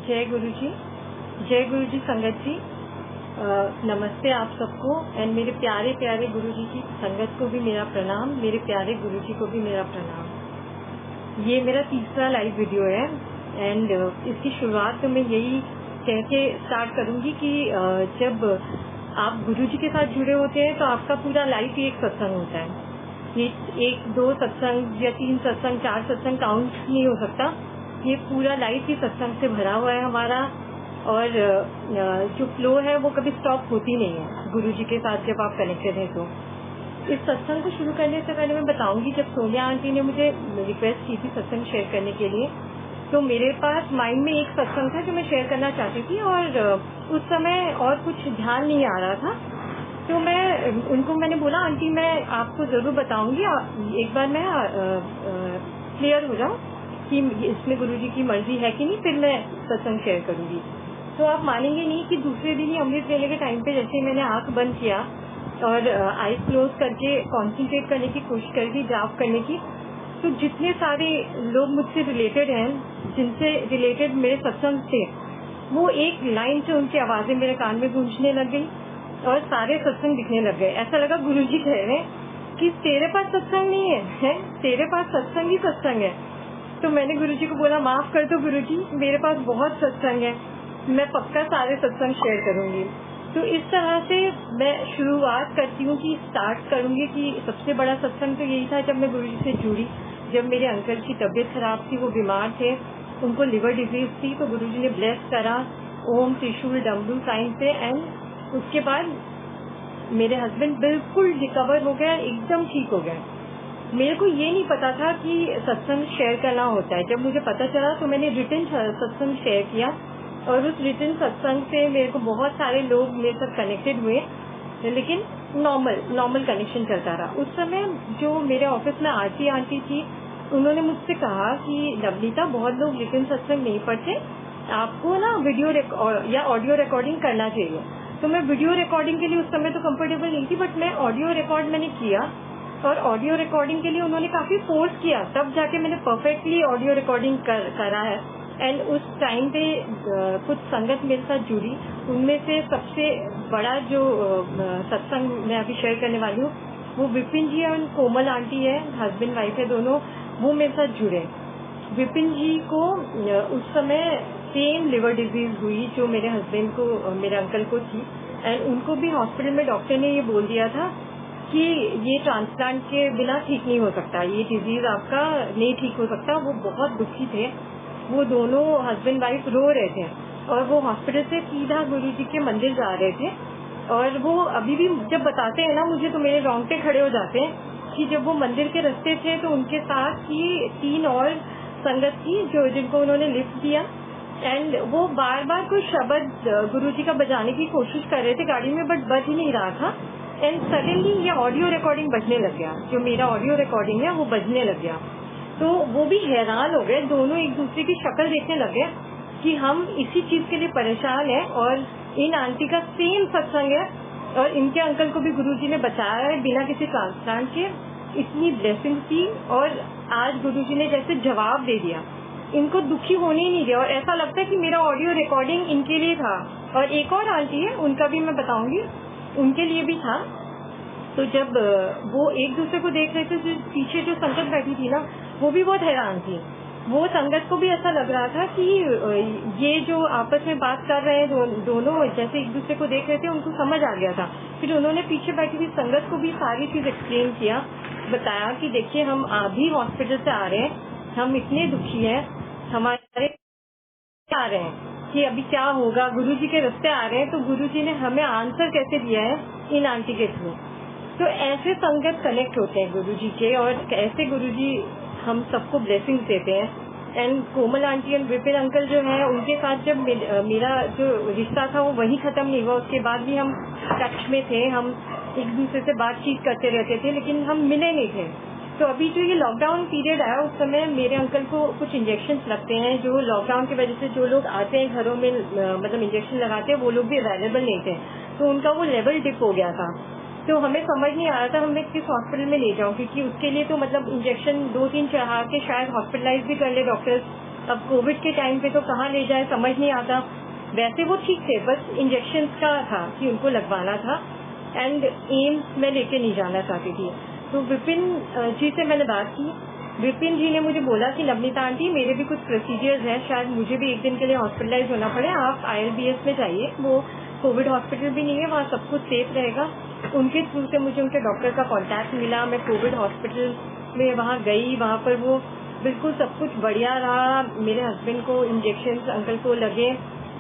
जय गुरु जी, जय गुरु जी संगत जी। नमस्ते आप सबको एंड मेरे प्यारे प्यारे गुरु जी की संगत को भी मेरा प्रणाम, मेरे प्यारे गुरु जी को भी मेरा प्रणाम। ये मेरा तीसरा लाइव वीडियो है एंड इसकी शुरुआत तो मैं यही कह के स्टार्ट करूंगी कि जब आप गुरु जी के साथ जुड़े होते हैं तो आपका पूरा लाइफ ही एक सत्संग होता है। ये 1, 2 सत्संग या 3 सत्संग, 4 सत्संग काउंट नहीं हो सकता। ये पूरा लाइफ ही सत्संग से भरा हुआ है हमारा, और जो फ्लो है वो कभी स्टॉप होती नहीं है गुरु जी के साथ जब आप कनेक्टेड हैं। तो इस सत्संग को शुरू करने से पहले मैं बताऊंगी, जब सोनिया आंटी ने मुझे रिक्वेस्ट की थी सत्संग शेयर करने के लिए, तो मेरे पास माइंड में एक सत्संग था जो मैं शेयर करना चाहती थी, और उस समय और कुछ ध्यान नहीं आ रहा था। तो मैंने बोला आंटी मैं आपको जरूर बताऊंगी, एक बार मैं क्लियर हो जाऊं कि इसमें गुरुजी की मर्जी है कि नहीं, फिर मैं सत्संग शेयर करूंगी। तो आप मानेंगे नहीं कि दूसरे दिन ही अमृत वेले के टाइम पे जैसे मैंने आंख बंद किया और आईज क्लोज करके कंसंट्रेट करने की कोशिश करी, जाप करने की, तो जितने सारे लोग मुझसे रिलेटेड हैं, जिनसे रिलेटेड मेरे सत्संग थे, वो एक लाइन से उनकी आवाजें मेरे कान में गूंजने लग गई और सारे सत्संग दिखने लग गए। ऐसा लगा गुरुजी कह रहे हैं कि तेरे पास सत्संग नहीं है, तेरे पास सत्संग ही सत्संग है। तो मैंने गुरुजी को बोला माफ कर दो गुरुजी, मेरे पास बहुत सत्संग है, मैं पक्का सारे सत्संग शेयर करूंगी। तो इस तरह से मैं शुरुआत करती हूँ कि स्टार्ट करूंगी कि सबसे बड़ा सत्संग तो यही था जब मैं गुरुजी से जुड़ी। जब मेरे अंकल की तबीयत खराब थी, वो बीमार थे, उनको लिवर डिजीज थी, तो गुरुजी ने ब्लेस करा ओम त्रिशूल डमरू साइन से, एंड उसके बाद मेरे हस्बैंड बिल्कुल रिकवर हो गया, एकदम ठीक हो गया। मेरे को ये नहीं पता था कि सत्संग शेयर करना होता है। जब मुझे पता चला तो मैंने रिटन सत्संग शेयर किया, और उस रिटन सत्संग से मेरे को बहुत सारे लोग मेरे साथ कनेक्टेड हुए, लेकिन नॉर्मल कनेक्शन चलता रहा। उस समय जो मेरे ऑफिस में आंटी थी, उन्होंने मुझसे कहा कि नवनीता, बहुत लोग रिटन सत्संग नहीं पढ़ते, आपको ना वीडियो या ऑडियो रिकॉर्डिंग करना चाहिए। तो मैं वीडियो रिकॉर्डिंग के लिए उस समय तो कंफर्टेबल नहीं थी, बट मैं ऑडियो रिकॉर्ड मैंने किया, और ऑडियो रिकॉर्डिंग के लिए उन्होंने काफी फोर्स किया, तब जाके मैंने परफेक्टली ऑडियो रिकॉर्डिंग करा है। एंड उस टाइम पे कुछ संगत मेरे साथ जुड़ी, उनमें से सबसे बड़ा जो सत्संग मैं अभी शेयर करने वाली हूँ, वो विपिन जी और कोमल आंटी है, हस्बैंड वाइफ है दोनों, वो मेरे साथ जुड़े। विपिन जी को उस समय सेम लिवर डिजीज हुई जो मेरे हस्बैंड को, मेरे अंकल को थी, एंड उनको भी हॉस्पिटल में डॉक्टर ने ये बोल दिया था कि ये ट्रांसप्लांट के बिना ठीक नहीं हो सकता, ये डिजीज आपका नहीं ठीक हो सकता। वो बहुत दुखी थे, वो दोनों हस्बैंड वाइफ रो रहे थे, और वो हॉस्पिटल से सीधा गुरुजी के मंदिर जा रहे थे। और वो अभी भी जब बताते हैं ना मुझे, तो मेरे रोंगटे खड़े हो जाते हैं कि जब वो मंदिर के रास्ते थे तो उनके साथ ही 3 और संगत थी जिनको उन्होंने लिफ्ट दिया, एंड वो बार बार कोई शब्द गुरुजी का बजाने की कोशिश कर रहे थे गाड़ी में, बट बज ही नहीं रहा था। एंड सडनली ये ऑडियो रिकॉर्डिंग बजने लग गया, जो मेरा ऑडियो रिकॉर्डिंग है वो बजने लग गया। तो वो भी हैरान हो गए, दोनों एक दूसरे की शक्ल देखने लग गए कि हम इसी चीज के लिए परेशान हैं, और इन आंटी का सेम सत्संग है, और इनके अंकल को भी गुरुजी ने बचाया है बिना किसी ट्रांसप्लांट के। इतनी ब्लेसिंग थी, और आज गुरुजी ने जैसे जवाब दे दिया, इनको दुखी होने ही नहीं दिया, और ऐसा लगता है कि मेरा ऑडियो रिकॉर्डिंग इनके लिए था। और एक और आंटी है, उनका भी मैं बताऊंगी, उनके लिए भी था। तो जब वो एक दूसरे को देख रहे थे, जो पीछे जो संगत बैठी थी ना, वो भी बहुत हैरान थी। वो संगत को भी ऐसा लग रहा था कि ये जो आपस में बात कर रहे हैं दोनों जैसे एक दूसरे को देख रहे थे, उनको समझ आ गया था। फिर उन्होंने पीछे बैठी हुई संगत को भी सारी चीज एक्सप्लेन किया, बताया कि देखिए हम अभी हॉस्पिटल से आ रहे हैं, हम इतने दुखी हैं, हमारे आ रहे हैं कि अभी क्या होगा, गुरुजी के रास्ते आ रहे हैं, तो गुरुजी ने हमें आंसर कैसे दिया है इन आंटी के थ्रू। तो ऐसे संगत कनेक्ट होते हैं गुरुजी के, और ऐसे गुरुजी हम सबको ब्लेसिंग्स देते हैं। एंड कोमल आंटी और विपिन अंकल जो है, उनके साथ जब मेरा जो रिश्ता था वो वही खत्म नहीं हुआ, उसके बाद भी हम टच में थे, हम एक दूसरे से बातचीत करते रहते थे, लेकिन हम मिले नहीं थे। तो अभी जो ये लॉकडाउन पीरियड आया, उस समय मेरे अंकल को कुछ इंजेक्शंस लगते हैं, जो लॉकडाउन की वजह से जो लोग आते हैं घरों में मतलब इंजेक्शन लगाते हैं, वो लोग भी अवेलेबल नहीं थे, तो उनका वो लेवल डिप हो गया था। तो हमें समझ नहीं आ रहा था हमें किस हॉस्पिटल में ले जाऊं, क्योंकि उसके लिए तो मतलब इंजेक्शन 2-3 चढ़ा के शायद हॉस्पिटलाइज भी कर ले डॉक्टर्स, अब कोविड के टाइम पे तो कहाँ ले जाए समझ नहीं आता। वैसे वो ठीक थे, बस इंजेक्शन का था कि उनको लगवाना था एंड एम्स में लेके नहीं जाना चाहती थी। तो विपिन जी से मैंने बात की। विपिन जी ने मुझे बोला कि नवनीता आंटी मेरे भी कुछ प्रोसीजर्स हैं, शायद मुझे भी एक दिन के लिए हॉस्पिटलाइज होना पड़े, आप ILBS में जाइए, वो कोविड हॉस्पिटल भी नहीं है, वहाँ सब कुछ सेफ रहेगा। उनके थ्रू से मुझे उनके डॉक्टर का कॉन्टैक्ट मिला, मैं कोविड हॉस्पिटल में वहाँ गई, वहाँ पर वो बिल्कुल सब कुछ बढ़िया रहा। मेरे हस्बैंड को इंजेक्शन अंकल को लगे।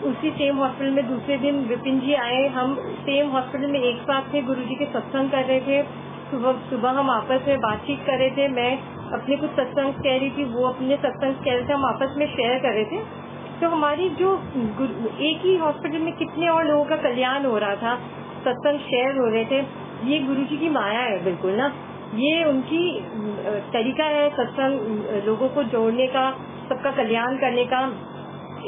उसी सेम हॉस्पिटल में दूसरे दिन विपिन जी आए, हम सेम हॉस्पिटल में एक साथ थे, गुरुजी के सत्संग कर रहे थे। सुबह हम आपस में बातचीत कर रहे थे, मैं अपने कुछ सत्संग कह रही थी, वो अपने सत्संग कह रहे थे, हम आपस में शेयर कर रहे थे। तो हमारी जो एक ही हॉस्पिटल में कितने और लोगों का कल्याण हो रहा था, सत्संग शेयर हो रहे थे। ये गुरुजी की माया है बिल्कुल ना, ये उनकी तरीका है सत्संग लोगों को जोड़ने का, सबका कल्याण करने का।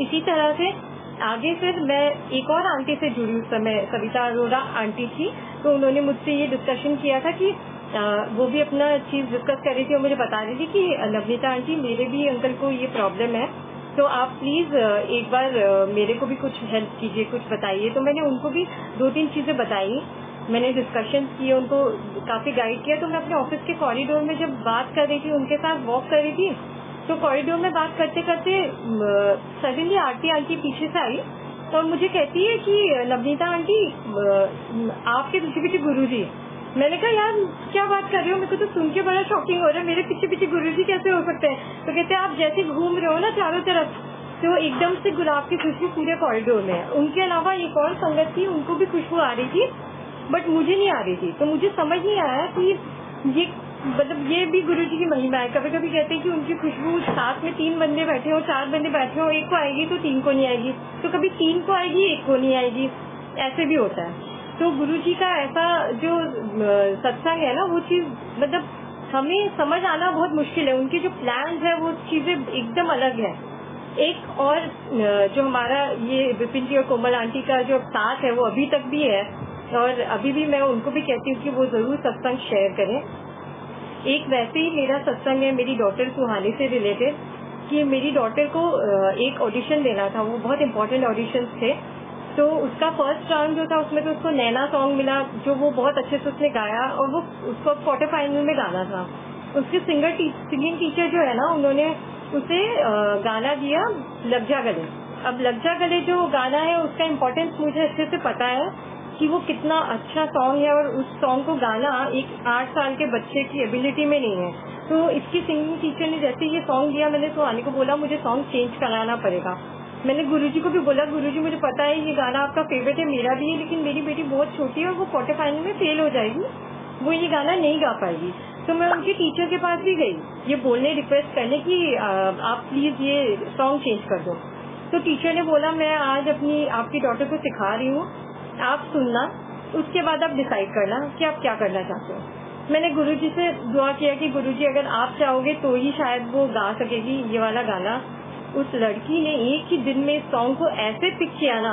इसी तरह से आगे फिर मैं एक और आंटी से जुड़ी, उस समय सविता अरोड़ा आंटी थी, तो उन्होंने मुझसे ये डिस्कशन किया था कि वो भी अपना चीज डिस्कस कर रही थी और मुझे बता रही थी कि नवनीता आंटी मेरे भी अंकल को ये प्रॉब्लम है, तो आप प्लीज एक बार मेरे को भी कुछ हेल्प कीजिए, कुछ बताइए। तो मैंने उनको भी 2-3 चीजें बताई, मैंने डिस्कशन किए, उनको काफी गाइड किया। तो मैं अपने ऑफिस के कॉरिडोर में जब बात कर रही थी, उनके साथ वॉक कर रही थी, तो कॉरिडोर में बात करते करते सडनली आरती आंटी पीछे से आई और मुझे कहती है कि नवनीता आंटी आपके पीछे पीछे गुरुजी। मैंने कहा यार क्या बात कर रहे हो, मेरे को तो सुन के बड़ा शॉकिंग हो रहा है, मेरे पीछे पीछे गुरुजी कैसे हो सकते हैं। तो कहते हैं आप जैसे घूम रहे हो ना चारों तरफ, तो एकदम से गुलाब की खुशबू पूरे कॉरिडोर में है। उनके अलावा एक और संगत थी, उनको भी खुशबू आ रही थी, बट मुझे नहीं आ रही थी। तो मुझे समझ नहीं आया कि ये मतलब ये भी गुरुजी की महिमा है। कभी कभी कहते हैं कि उनकी खुशबू साथ में 3 बंदे बैठे हो, 4 बंदे बैठे हो, एक को आएगी तो 3 को नहीं आएगी, तो कभी 3 को आएगी 1 को नहीं आएगी, ऐसे भी होता है। तो गुरुजी का ऐसा जो सत्संग है ना, वो चीज मतलब हमें समझ आना बहुत मुश्किल है। उनके जो प्लान है वो चीजें एकदम अलग है। एक और जो हमारा ये विपिन जी और कोमल आंटी का जो साथ है वो अभी तक भी है, और अभी भी मैं उनको भी कहती हूँ कि वो जरूर सत्संग शेयर करें। एक वैसे ही मेरा सत्संग है मेरी डॉटर सुहानी से रिलेटेड, कि मेरी डॉटर को एक ऑडिशन देना था, वो बहुत इम्पोर्टेंट ऑडिशन थे। तो उसका फर्स्ट राउंड जो था उसमें तो उसको नैना सॉन्ग मिला, जो वो बहुत अच्छे से उसने गाया, और वो उसको क्वार्टर फाइनल में गाना था। उसके सिंगिंग टीचर जो है ना, उन्होंने उसे गाना दिया लग जा गले। अब लग जा गले जो गाना है उसका इम्पोर्टेंस मुझे अच्छे से पता है कि वो कितना अच्छा सॉन्ग है, और उस सॉन्ग को गाना एक 8 साल के बच्चे की एबिलिटी में नहीं है। तो इसकी सिंगिंग टीचर ने जैसे ये सॉन्ग दिया, मैंने सुहानी को बोला मुझे सॉन्ग चेंज कराना पड़ेगा। मैंने गुरुजी को भी बोला, गुरुजी मुझे पता है ये गाना आपका फेवरेट है, मेरा भी है, लेकिन मेरी बेटी बहुत छोटी है और वो क्वार्टर फाइनल में फेल हो जाएगी, वो ये गाना नहीं गा पाएगी। तो मैं उनके टीचर के पास भी गई ये बोलने, रिक्वेस्ट करने की आप प्लीज ये सॉन्ग चेंज कर दो। तो टीचर ने बोला मैं आज आपकी डॉटर को सिखा रही हूँ, आप सुनना, उसके बाद आप डिसाइड करना कि आप क्या करना चाहते हो। मैंने गुरुजी से दुआ किया कि गुरुजी अगर आप चाहोगे तो ही शायद वो गा सकेगी ये वाला गाना। उस लड़की ने एक ही दिन में इस सॉन्ग को ऐसे पिक किया ना,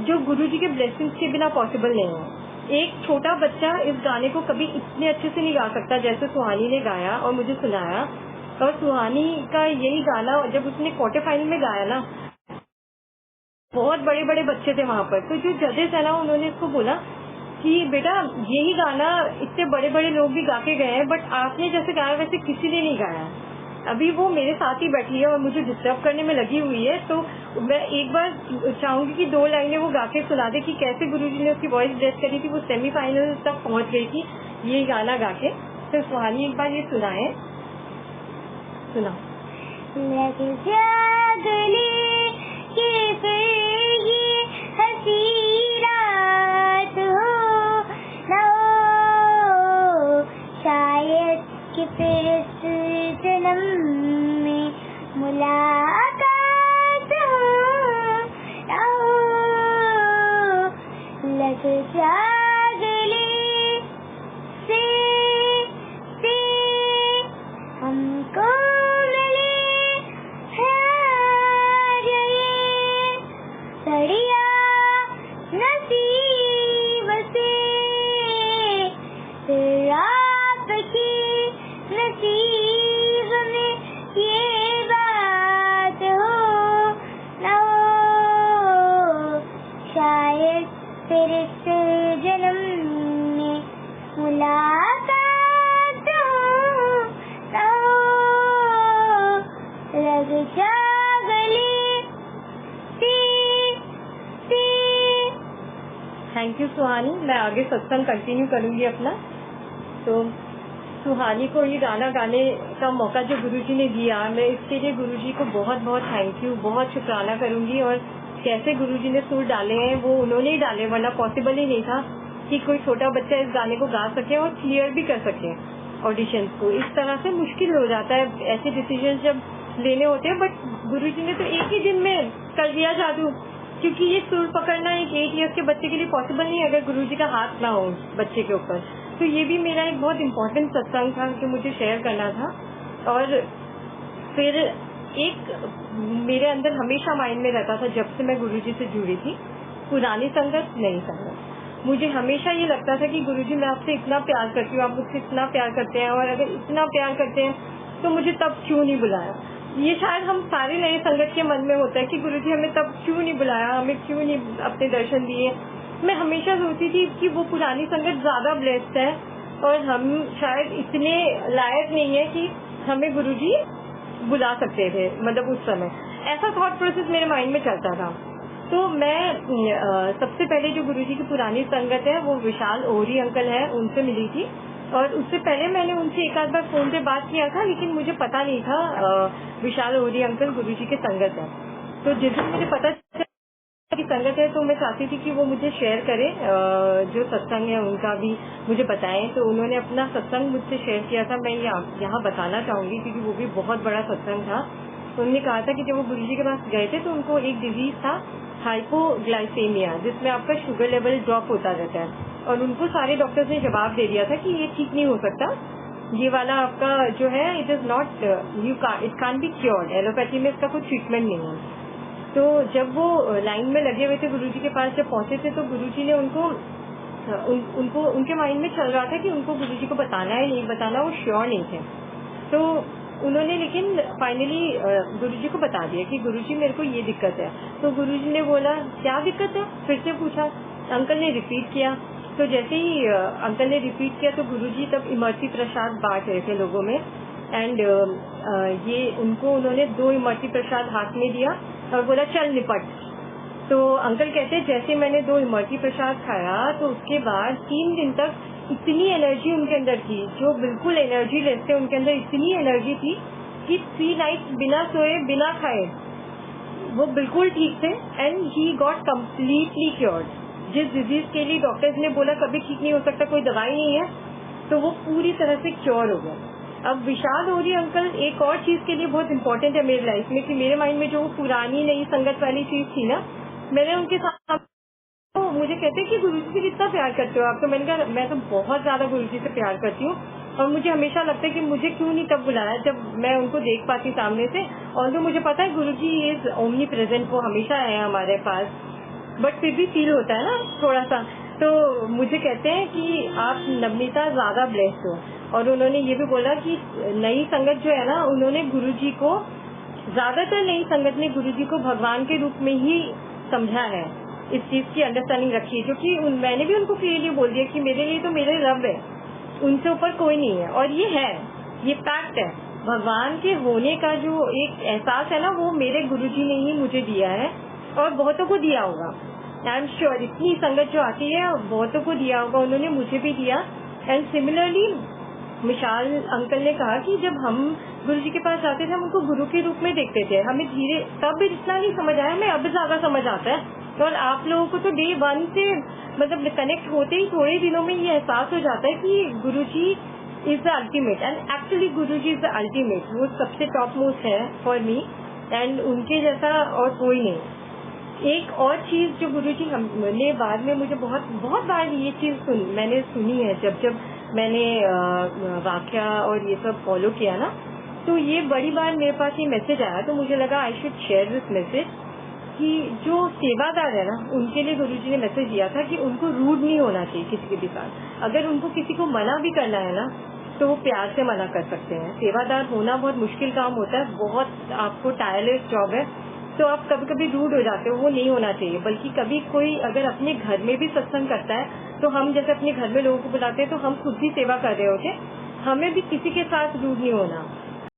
जो गुरुजी के ब्लेसिंग्स के बिना पॉसिबल नहीं है। एक छोटा बच्चा इस गाने को कभी इतने अच्छे से नहीं गा सकता जैसे सुहानी ने गाया और मुझे सुनाया। और सुहानी का यही गाना जब उसने क्वार्टर फाइनल में गाया ना, बहुत बड़े बड़े बच्चे थे वहाँ पर, तो जो जजेस है ना उन्होंने इसको बोला कि बेटा यही गाना इतने बड़े बड़े लोग भी गा के गए हैं, बट आपने जैसे गाया वैसे किसी ने नहीं गाया। अभी वो मेरे साथ ही बैठी है और मुझे डिस्टर्ब करने में लगी हुई है, तो मैं एक बार चाहूंगी कि 2 लाइनें वो गा के सुना दे कि कैसे गुरुजी ने उसकी वॉइस ब्लेस करी थी, वो सेमीफाइनल तक पहुंच गई थी ये गाना गा के। तो सुहानी एक बार ये सुनाए, सुना। शायद कि फिर इस जन्म में मुलाकात हो, लग जा गले से हमको मिले हैं थैंक यू सुहानी। मैं आगे सत्संग कंटिन्यू करूंगी अपना। तो सुहानी को ये गाना गाने का मौका जो गुरुजी ने दिया, मैं इसके लिए गुरुजी को बहुत बहुत थैंक यू, बहुत शुक्राना करूंगी। और कैसे गुरुजी ने सुर डाले हैं वो उन्होंने ही डाले, वरना पॉसिबल ही नहीं था कि कोई छोटा बच्चा इस गाने को गा सके और क्लियर भी कर सके ऑडिशंस को। इस तरह से मुश्किल हो जाता है ऐसे डिसीजन जब लेने होते हैं, बट गुरुजी ने तो एक ही दिन में कर दिया जादू, क्योंकि ये सुर पकड़ना एक 8 इयर्स के बच्चे के लिए पॉसिबल नहीं है अगर गुरुजी का हाथ ना हो बच्चे के ऊपर। तो ये भी मेरा एक बहुत इम्पोर्टेंट सत्संग था जो मुझे शेयर करना था। और फिर एक मेरे अंदर हमेशा माइंड में रहता था जब से मैं गुरुजी से जुड़ी थी, पुरानी संगत नई संगत। मुझे हमेशा ये लगता था कि गुरुजी मैं आपसे इतना प्यार करती हूँ, आप मुझसे इतना प्यार करते हैं, और अगर इतना प्यार करते हैं तो मुझे तब क्यों नहीं बुलाया। ये शायद हम सारे नए संगत के मन में होता है कि गुरुजी हमें तब क्यों नहीं बुलाया, हमें क्यों नहीं अपने दर्शन दिए। मैं हमेशा सोचती थी कि वो पुरानी संगत ज्यादा ब्लेस्ड है और हम शायद इतने लायक नहीं है कि हमें गुरुजी बुला सकते थे, मतलब उस समय ऐसा थॉट प्रोसेस मेरे माइंड में चलता था। तो मैं सबसे पहले जो गुरुजी की पुरानी संगत है वो विशाल ओहरी अंकल है, उनसे मिली थी। और उससे पहले मैंने उनसे एक आध बार फोन पे बात किया था, लेकिन मुझे पता नहीं था विशाल ओहरी अंकल गुरुजी के संगत है। तो जिस दिन मुझे पता की संगत है तो मैं चाहती थी कि वो मुझे शेयर करे, जो सत्संग है उनका भी मुझे बताएं। तो उन्होंने अपना सत्संग मुझसे शेयर किया था, मैं यहाँ बताना चाहूंगी क्योंकि वो भी बहुत बड़ा सत्संग था। उन्होंने कहा था कि जब वो गुरुजी के पास गए थे तो उनको एक डिजीज था हाइपोग्लाइसेमिया, जिसमें आपका शुगर लेवल ड्रॉप होता रहता है। और उनको सारे डॉक्टर्स ने जवाब दे दिया था कि ये ठीक नहीं हो सकता, ये वाला आपका जो है it is not it can be cured, allopathy में इसका कोई ट्रीटमेंट नहीं है। तो जब वो लाइन में लगे हुए थे गुरुजी के पास, जब पहुंचे थे तो गुरुजी ने उनको उनके माइंड में चल रहा था कि उनको गुरुजी को बताना है नहीं बताना, वो श्योर नहीं थे। तो उन्होंने लेकिन फाइनली गुरुजी को बता दिया कि गुरुजी मेरे को ये दिक्कत है। तो गुरुजी ने बोला क्या दिक्कत है, फिर से पूछा। अंकल ने रिपीट किया। तो जैसे ही अंकल ने रिपीट किया तो गुरुजी तब इमरती प्रसाद बांट रहे थे लोगों में, एंड ये उन्होंने 2 इमरती प्रसाद हाथ में दिया और बोला चल निपट। तो अंकल कहते हैं जैसे मैंने 2 इमरती प्रसाद खाया तो उसके बाद 3 दिन तक इतनी एनर्जी उनके अंदर थी, जो बिल्कुल एनर्जी लेस थे उनके अंदर इतनी एनर्जी थी कि 3 नाइट्स बिना सोए बिना खाए वो बिल्कुल ठीक थे, and he got completely cured. जिस डिजीज के लिए डॉक्टर्स ने बोला कभी ठीक नहीं हो सकता, कोई दवाई नहीं है, तो वो पूरी तरह से क्योर हो गया। अब विशाल ओहरी अंकल एक और चीज के लिए बहुत इम्पोर्टेंट है मेरी लाइफ में, कि मेरे माइंड में जो पुरानी नई संगत वाली चीज थी ना, मैंने उनके साथ तो मुझे कहते हैं कि गुरुजी से कितना प्यार करते हो आप। तो मैंने कहा मैं तो बहुत ज्यादा गुरुजी से प्यार करती हूँ, और मुझे हमेशा लगता है कि मुझे क्यों नहीं तब बुलाया जब मैं उनको देख पाती सामने से। और तो मुझे पता है गुरुजी इज ओमनी प्रेजेंट, वो हमेशा है हमारे पास, बट फिर भी फील होता है ना थोड़ा सा। तो मुझे कहते हैं कि आप नवनीता ज्यादा ब्लेस्ड हो। और उन्होंने ये भी बोला कि नई संगत जो है ना, उन्होंने गुरुजी को, ज्यादातर नई संगत ने गुरुजी को भगवान के रूप में ही समझा है, इस चीज की अंडरस्टैंडिंग रखी है। जो कि मैंने भी उनको क्लियरली बोल दिया कि मेरे लिए तो मेरे रब है, उनसे ऊपर कोई नहीं है। और ये है, ये फैक्ट है, भगवान के होने का जो एक एहसास है ना, वो मेरे गुरुजी ने ही मुझे दिया है और बहुतों को दिया होगा। आई एम श्योर इतनी संगत जो आती है बहुतों को दिया होगा, उन्होंने मुझे भी दिया। एंड सिमिलरली विशाल अंकल ने कहा कि जब हम गुरुजी के पास जाते थे हम उनको गुरु के रूप में देखते थे, हमें धीरे तब इतना नहीं समझ आया, हमें अब ज्यादा समझ आता है। और आप लोगों को तो डे 1 से मतलब कनेक्ट होते ही थोड़े दिनों में ये एहसास हो जाता है कि Guruji is the ultimate, and actually Guruji is the ultimate, वो सबसे टॉप मोस्ट है फॉर मी, एंड उनके जैसा और कोई नहीं। एक और चीज जो गुरुजी हमने बाद में मुझे बहुत बार ये चीज मैंने सुनी है, जब मैंने वाक्या और ये सब फॉलो किया ना, तो ये बड़ी बार मेरे पास ये मैसेज आया, तो मुझे लगा I should share this message कि जो सेवादार है ना, उनके लिए गुरुजी ने मैसेज दिया था कि उनको रूड नहीं होना चाहिए किसी के भी साथ। अगर उनको किसी को मना भी करना है ना, तो वो प्यार से मना कर सकते हैं। सेवादार होना बहुत मुश्किल काम होता है, बहुत आपको टायरलेस जॉब है, तो आप कभी कभी रूड हो जाते हो, वो नहीं होना चाहिए। बल्कि कभी कोई अगर अपने घर में भी सत्संग करता है, तो हम जैसे अपने घर में लोगों को बुलाते हैं तो हम खुद भी सेवा कर रहे होते, हमें भी किसी के साथ रूड नहीं होना।